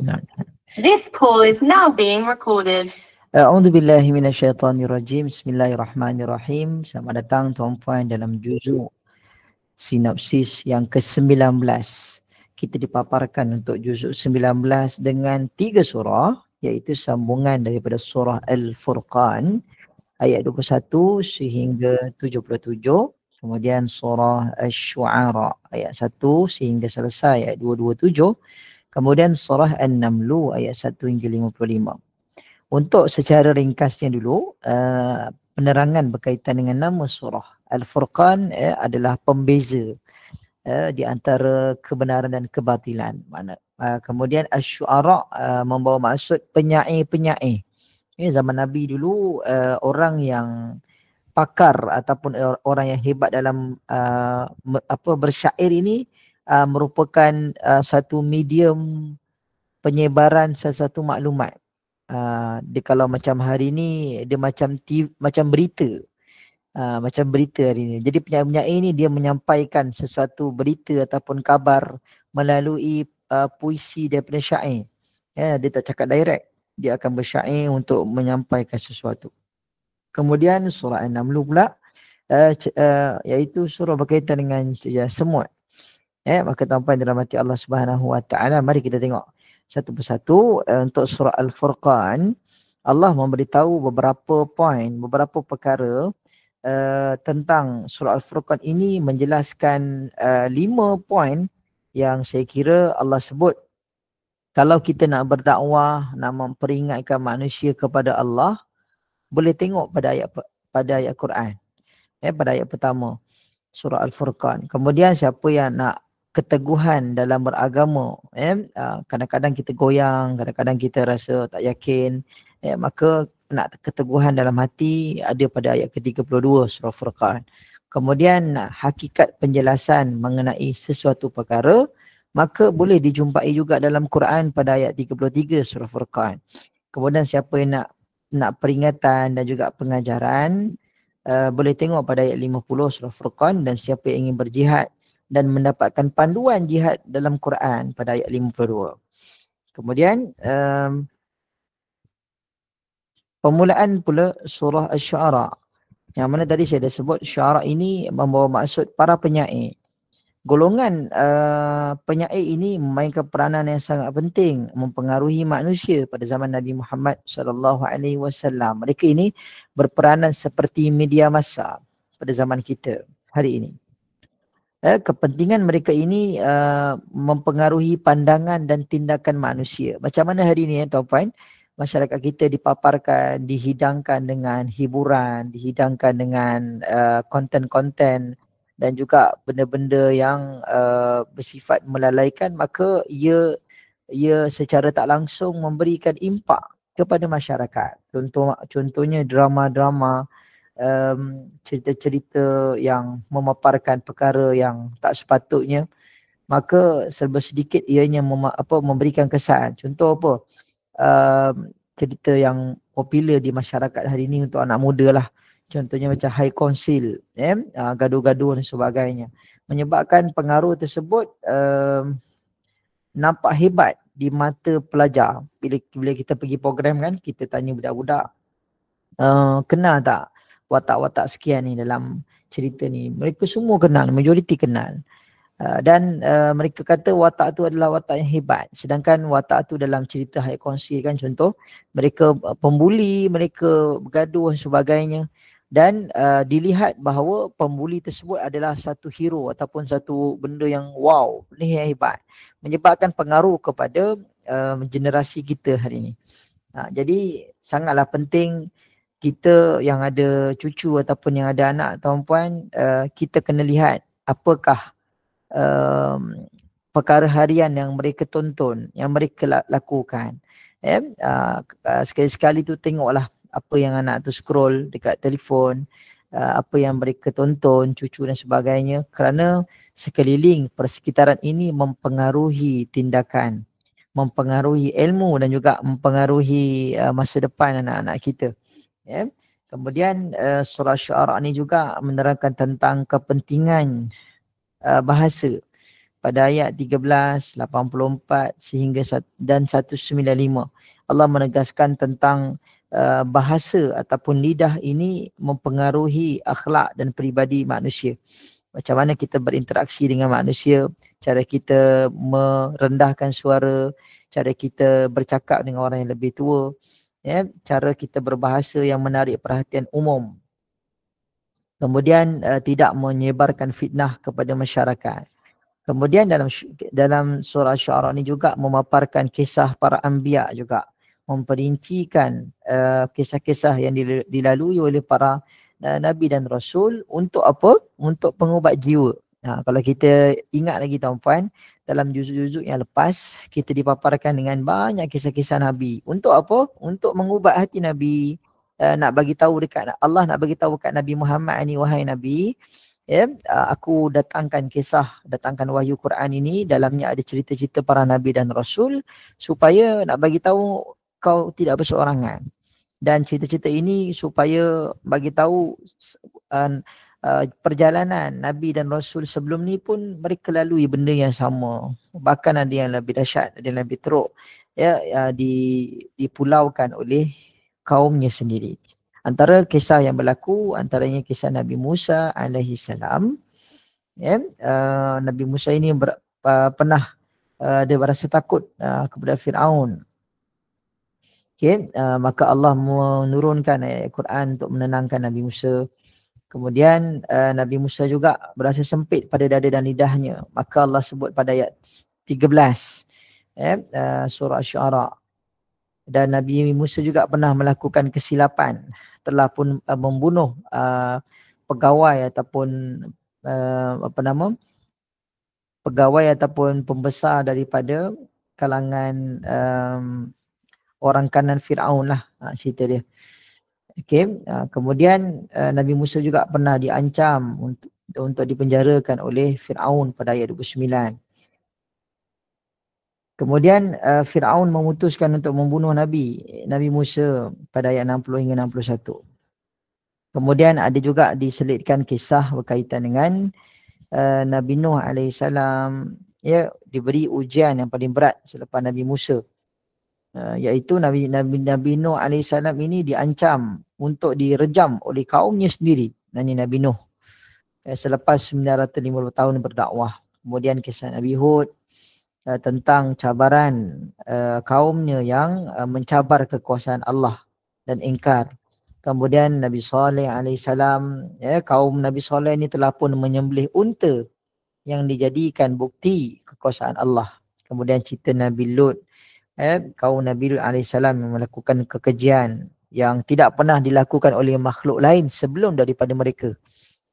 Nah. This call is now being recorded. A'udzu billahi minasyaitonir rajim. Bismillahirrahmanirrahim. Selamat datang tuan-puan dalam juzuk sinopsis yang ke-19. Kita dipaparkan untuk juzuk 19 dengan 3 surah, iaitu sambungan daripada surah Al-Furqan ayat 21 sehingga 77. Kemudian surah Asy-Syu'ara ayat 1 sehingga selesai ayat 227. Kemudian surah An-Naml ayat 1 hingga 55. Untuk secara ringkasnya dulu, penerangan berkaitan dengan nama surah. Al-Furqan adalah pembeza di antara kebenaran dan kebatilan. Kemudian Asy-Syu'ara membawa maksud penyair-penyair. Zaman Nabi dulu orang yang pakar ataupun orang yang hebat dalam bersyair ini merupakan satu medium penyebaran sesuatu maklumat. Dia kalau macam hari ni dia macam macam berita. Macam berita hari ni. Jadi penyair-penyair ni dia menyampaikan sesuatu berita ataupun kabar melalui puisi daripada syair. Dia tak cakap direct. Dia akan bersyair untuk menyampaikan sesuatu. Kemudian surah An-Naml pula iaitu surah berkaitan dengan semut. Maka tuan-puan dirahmati Allah Subhanahu Wa Taala, mari kita tengok satu persatu. Untuk surah Al-Furqan, Allah memberitahu beberapa poin, beberapa perkara tentang surah Al-Furqan ini, menjelaskan 5 poin yang saya kira Allah sebut kalau kita nak berdakwah, nak memperingatkan manusia kepada Allah, boleh tengok pada ayat Quran. Pada ayat pertama surah Al-Furqan. Kemudian siapa yang nak keteguhan dalam beragama, kadang-kadang kita goyang, kadang-kadang kita rasa tak yakin, maka nak keteguhan dalam hati ada pada ayat ke-32 surah Furqan. Kemudian hakikat penjelasan mengenai sesuatu perkara, maka boleh dijumpai juga dalam Quran pada ayat 33 surah Furqan. Kemudian siapa yang nak peringatan dan juga pengajaran, boleh tengok pada ayat 50 surah Furqan. Dan siapa yang ingin berjihad dan mendapatkan panduan jihad dalam Quran pada ayat 52. Kemudian permulaan pula surah Asy-Syu'ara, yang mana tadi saya dah sebut syu'ara ini membawa maksud para penyair. Golongan penyair ini memainkan peranan yang sangat penting mempengaruhi manusia pada zaman Nabi Muhammad SAW. Mereka ini berperanan seperti media massa pada zaman kita hari ini. Kepentingan mereka ini mempengaruhi pandangan dan tindakan manusia. Macam mana hari ini tuan-puan, masyarakat kita dipaparkan, dihidangkan dengan hiburan, dihidangkan dengan konten-konten dan juga benda-benda yang bersifat melalaikan, maka ia secara tak langsung memberikan impak kepada masyarakat. Contohnya drama-drama, cerita-cerita yang memaparkan perkara yang tak sepatutnya, maka serba sedikit ianya memberikan kesan. Contoh apa? Cerita yang popular di masyarakat hari ini untuk anak muda lah. Contohnya macam High Council, gaduh-gaduh dan sebagainya. Menyebabkan pengaruh tersebut nampak hebat di mata pelajar. Bila kita pergi program kan, kita tanya budak-budak, kenal tak watak-watak sekian ni dalam cerita ni? Mereka semua kenal, majoriti kenal. Dan mereka kata watak tu adalah watak yang hebat. Sedangkan watak tu dalam cerita High Council kan, contoh, mereka pembuli, mereka bergaduh dan sebagainya. Dan dilihat bahawa pembuli tersebut adalah satu hero ataupun satu benda yang wow, ni yang hebat. Menyebabkan pengaruh kepada generasi kita hari ini. Jadi sangatlah penting kita yang ada cucu ataupun yang ada anak, tuan-puan, kita kena lihat apakah perkara harian yang mereka tonton, yang mereka lakukan. Sekali-sekali tu tengoklah apa yang anak tu scroll dekat telefon, apa yang mereka tonton, cucu dan sebagainya, kerana sekeliling persekitaran ini mempengaruhi tindakan, mempengaruhi ilmu dan juga mempengaruhi masa depan anak-anak kita. Kemudian surah Asy-Syu'ara ni juga menerangkan tentang kepentingan bahasa pada ayat 13, 84 dan 195. Allah menegaskan tentang bahasa ataupun lidah ini mempengaruhi akhlak dan peribadi manusia. Macam mana kita berinteraksi dengan manusia, cara kita merendahkan suara, cara kita bercakap dengan orang yang lebih tua, ya, cara kita berbahasa yang menarik perhatian umum. Kemudian tidak menyebarkan fitnah kepada masyarakat. Kemudian dalam surah Syu'ara ni juga memaparkan kisah para anbiya juga, memperincikan kisah-kisah yang dilalui oleh para Nabi dan Rasul untuk apa? Untuk pengubat jiwa. Kalau kita ingat lagi tuan-puan, dalam juzuk-juzuk yang lepas, kita dipaparkan dengan banyak kisah-kisah Nabi. Untuk apa? Untuk mengubat hati Nabi. Nak bagi tahu dekat Allah, nak bagi tahu dekat Nabi Muhammad ni, wahai Nabi, ya, aku datangkan wahyu Quran ini, dalamnya ada cerita-cerita para Nabi dan Rasul, supaya nak bagi tahu kau tidak berseorangan. Dan cerita-cerita ini supaya bagi tahu perjalanan Nabi dan Rasul sebelum ni pun mereka lalui benda yang sama. Bahkan ada yang lebih dahsyat, ada yang lebih teruk, ya, dipulaukan oleh kaumnya sendiri. Antara kisah yang berlaku, antaranya kisah Nabi Musa alaihi salam. Ya, Nabi Musa ini pernah dia berasa takut kepada Fir'aun. Okay, maka Allah menurunkan ayat Quran untuk menenangkan Nabi Musa. Kemudian Nabi Musa juga berasa sempit pada dada dan lidahnya. Maka Allah sebut pada ayat 13 surah Syu'ara. Dan Nabi Musa juga pernah melakukan kesilapan, telah pun membunuh pegawai ataupun pegawai ataupun pembesar daripada kalangan orang kanan Fir'aun lah, cerita dia. Okay. Kemudian Nabi Musa juga pernah diancam untuk dipenjarakan oleh Fir'aun pada ayat 29. Kemudian Fir'aun memutuskan untuk membunuh Nabi Musa pada ayat 60 hingga 61. Kemudian ada juga diselitkan kisah berkaitan dengan Nabi Nuh AS, ya, diberi ujian yang paling berat selepas Nabi Musa. Iaitu Nabi Nuh AS ini diancam untuk direjam oleh kaumnya sendiri, Nabi Nuh, selepas 950 tahun berdakwah. Kemudian kisah Nabi Hud tentang cabaran kaumnya yang mencabar kekuasaan Allah dan ingkar. Kemudian Nabi Saleh AS, ya, kaum Nabi Saleh ini telah pun menyembelih unta yang dijadikan bukti kekuasaan Allah. Kemudian cerita Nabi Lut, kaum Nabi Lut AS yang melakukan kekejian yang tidak pernah dilakukan oleh makhluk lain sebelum daripada mereka.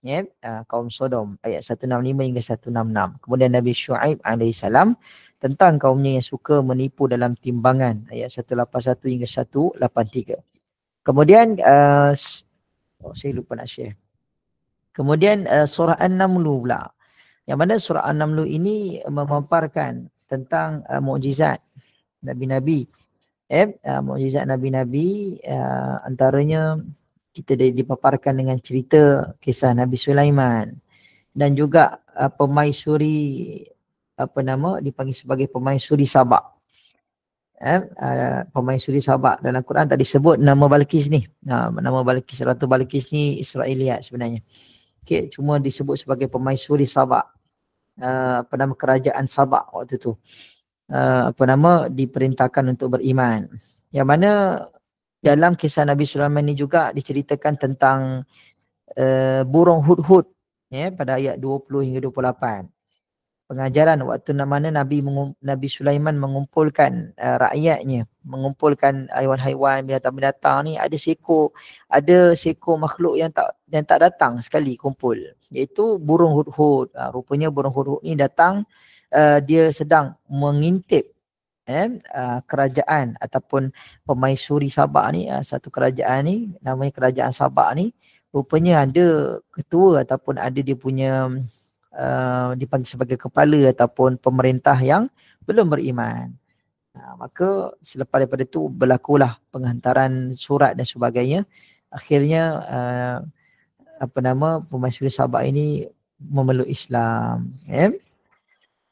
Ya, kaum Sodom ayat 165 hingga 166. Kemudian Nabi Syu'aib AS tentang kaumnya yang suka menipu dalam timbangan ayat 181 hingga 183. Kemudian saya lupa nak share. Kemudian surah An-Naml pula. Yang mana surah An-Naml ini memaparkan tentang mukjizat Nabi-Nabi. Mukjizat Nabi-Nabi, antaranya kita dipaparkan dengan cerita kisah Nabi Sulaiman dan juga pemaisuri dipanggil sebagai pemaisuri Sabak. Pemaisuri Sabak dalam Quran tak disebut nama Balqis ni. Nama Balqis, Ratu Balqis ni Israeliat sebenarnya. Okay, cuma disebut sebagai pemaisuri Sabak. Kerajaan Sabak waktu tu. Diperintahkan untuk beriman. Yang mana dalam kisah Nabi Sulaiman ni juga diceritakan tentang burung hudhud, ya, pada ayat 20 hingga 28. Pengajaran waktu mana Nabi Sulaiman mengumpulkan rakyatnya, mengumpulkan haiwan-haiwan, binatang-binatang ni, ada seekor makhluk yang tak datang sekali kumpul, iaitu burung hudhud. Rupanya burung hudhud ni datang, dia sedang mengintip kerajaan ataupun pemaisuri Sabak ni, satu kerajaan ni namanya kerajaan Sabak ni, rupanya ada ketua ataupun ada dia punya dipanggil sebagai kepala ataupun pemerintah yang belum beriman. Maka selepas daripada itu berlakulah penghantaran surat dan sebagainya. Akhirnya pemaisuri Sabak ini memeluk Islam.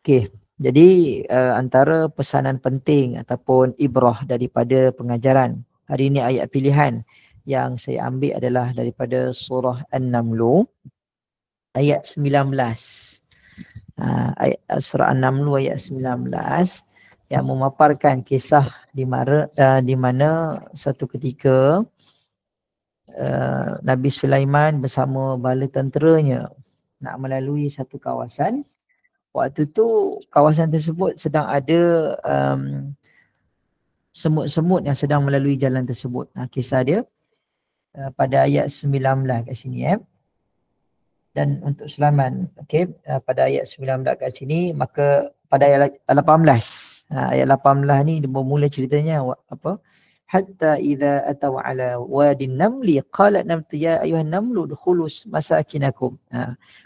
Okey. Jadi antara pesanan penting ataupun ibrah daripada pengajaran hari ini, ayat pilihan yang saya ambil adalah daripada surah An-Naml ayat 19. Ayat surah An-Naml ayat 19 yang memaparkan kisah di mana satu ketika Nabi Sulaiman bersama bala tenteranya nak melalui satu kawasan. Waktu tu kawasan tersebut sedang ada semut-semut yang sedang melalui jalan tersebut. Kisah dia pada ayat 19 kat sini. Dan untuk Sulaiman, pada ayat 19 kat sini, maka pada ayat 18. Ayat 18 ni bermula ceritanya apa? Hatta idza ataw ala wadin namli qalat namtu ya ayuhan namlu udkhulu masakinakum.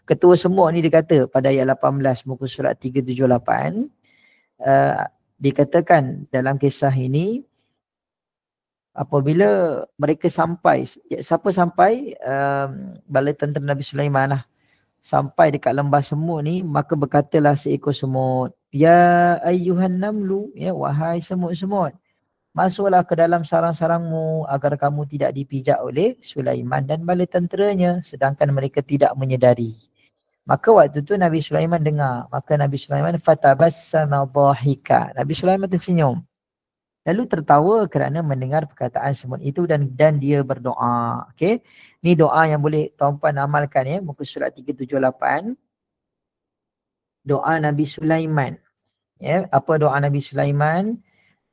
Ketua semua ni dia kata pada ayat 18 muka surat 378, dikatakan dalam kisah ini apabila mereka sampai, siapa sampai? Bala tentera Nabi Sulaiman lah. Sampai dekat lembah semut ni, maka berkatalah seekor semut, ya ayyuhan namlu, ya wahai semut-semut, masuklah ke dalam sarang-sarangmu agar kamu tidak dipijak oleh Sulaiman dan bala tenteranya sedangkan mereka tidak menyedari. Maka waktu tu Nabi Sulaiman dengar, maka Nabi Sulaiman fatabassama dhahika. Nabi Sulaiman tersenyum lalu tertawa kerana mendengar perkataan semut itu dan dia berdoa. Okey. Ni doa yang boleh tuan-puan amalkan ya, muka surat 378. Doa Nabi Sulaiman. Ya, apa doa Nabi Sulaiman?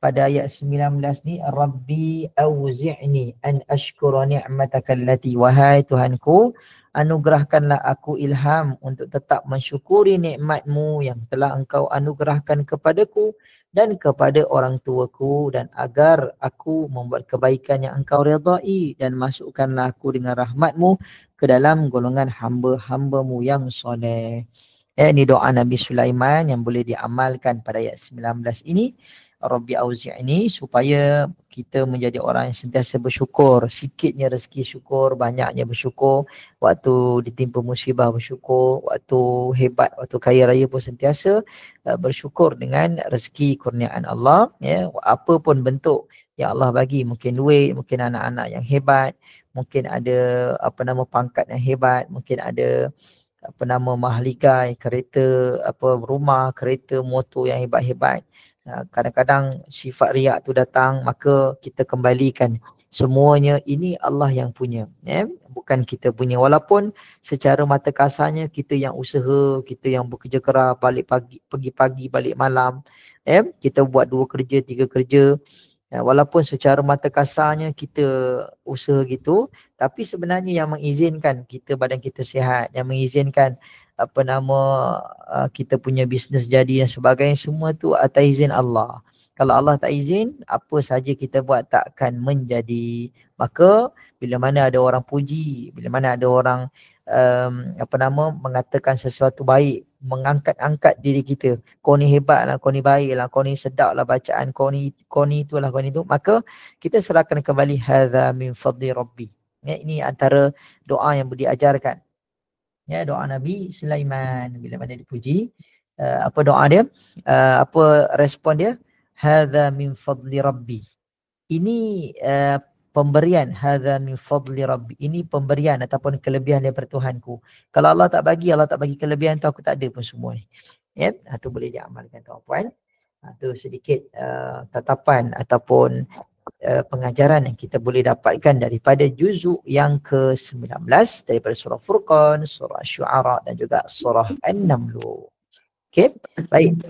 Pada ayat 19 ni, Rabbi auzi'ni an ashkura ni'mataka allati, wahai Tuhanku, anugerahkanlah aku ilham untuk tetap mensyukuri nikmatmu yang telah engkau anugerahkan kepadaku dan kepada orang tuaku, dan agar aku membuat kebaikan yang engkau redai, dan masukkanlah aku dengan rahmatmu ke dalam golongan hamba-hambamu yang soleh. Ini doa Nabi Sulaiman yang boleh diamalkan pada ayat 19 ini. Rabbi auzi'ni, supaya kita menjadi orang yang sentiasa bersyukur. Sikitnya rezeki syukur, banyaknya bersyukur. Waktu ditimpa musibah bersyukur, waktu hebat, waktu kaya raya pun sentiasa bersyukur dengan rezeki kurniaan Allah. Ya, apa pun bentuk yang Allah bagi, mungkin duit, mungkin anak-anak yang hebat, mungkin ada pangkat yang hebat, mungkin ada mahligai, kereta, rumah, kereta, motor yang hebat-hebat. Kadang-kadang sifat riak tu datang, maka kita kembalikan semuanya ini Allah yang punya, bukan kita punya. Walaupun secara mata kasarnya kita yang usaha, kita yang bekerja keras, balik pagi, pergi pagi, balik malam, kita buat 2 kerja, 3 kerja. Walaupun secara mata kasarnya kita usaha gitu, tapi sebenarnya yang mengizinkan kita, badan kita sihat, yang mengizinkan kita punya bisnes jadi dan sebagainya, semua tu atas izin Allah. Kalau Allah tak izin, apa saja kita buat takkan menjadi. Maka bila mana ada orang puji, bila mana ada orang mengatakan sesuatu baik, mengangkat-angkat diri kita, kau ni hebat lah, kau ni baik lah, kau ni sedap lah bacaan, kau ni itulah, kau ni tu, maka kita serahkan kembali hadza min fadli rabbi. Ini antara doa yang diajarkan. Ya, doa Nabi Sulaiman bila mana dipuji. Apa doa dia? Apa respon dia? Hadza min fadli rabbi. Ini pemberian, hadza min fadli rabbi. Ini pemberian ataupun kelebihan daripada Tuhanku. Kalau Allah tak bagi kelebihan tu, aku tak ada pun semua ni. Ya, itu boleh diamalkan tuan-puan. Itu sedikit tatapan ataupun pengajaran yang kita boleh dapatkan daripada juzuk yang ke-19 daripada surah Furqan, surah Syu'ara dan juga surah An-Naml. Okey, baik.